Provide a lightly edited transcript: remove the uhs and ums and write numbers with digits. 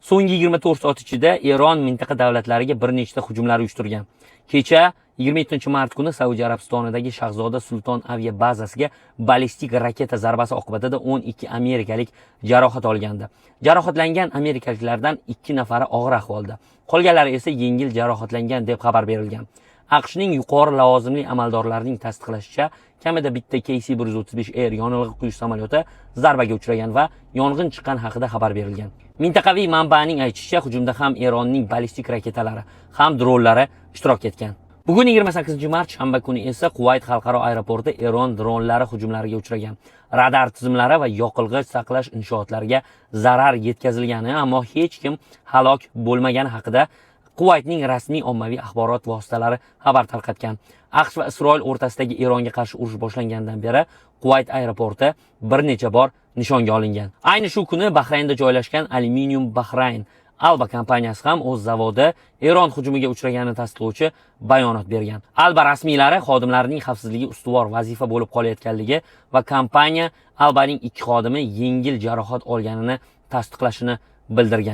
So'nggi 24 soat ichida Eron mintaqa davlatlariga bir nechta hujumlar uyushtirgan. Kecha 27-mart kuni Saudiya Arabistonidagi Shahzoda Sulton aviabazasiga ballistik raketa zarbasi oqibatida 12 amerikalik jarohat olgandi. Jarohatlangan amerikaliklardan 2 nafari og'ir ahvolda, qolganlari esa yengil jarohatlangan deb xabar berilgan. AQShning yuqori lavozimli amaldorlarining tasdiqlashicha, kamida bitta KC-135 Air yonilg'i quyish samolyoti zarbaga uchragan va yong'in chiqqan haqida xabar berilgan. Mintaqaviy manbaning aytishicha, hujumda ham Eronning ballistik raketalari ham dronlari ishtirok etgan. Bugun 28-mart shanba kuni esa Kuvayt xalqaro aeroporti Eron dronlari hujumlariga uchragan. Radar tizimlari va yoqilg'i saqlash inshootlariga zarar yetkazilgani, ammo hech kim halok bo'lmagani haqida Kuvaytning rasmiy ommaviy axborot vositalari xabar tarqatgan. AQSh va Isroil o'rtasidagi Eronga qarshi urush boshlangandan beri Kuvayt aeroporti bir necha bor nishonga olingan. Ayni shu kuni Bahraynda joylashgan Aluminium Bahrain Alba kompaniyasi ham o'z zavodi Eron hujumiga uchraganini tasdiqlovchi bayonot bergan. Alba rasmiylari xodimlarining xavfsizligi ustuvor vazifa bo'lib qolayotganligi va kompaniya Albaning 2 xodimi yengil jarohat olganini tasdiqlashini bildirgan.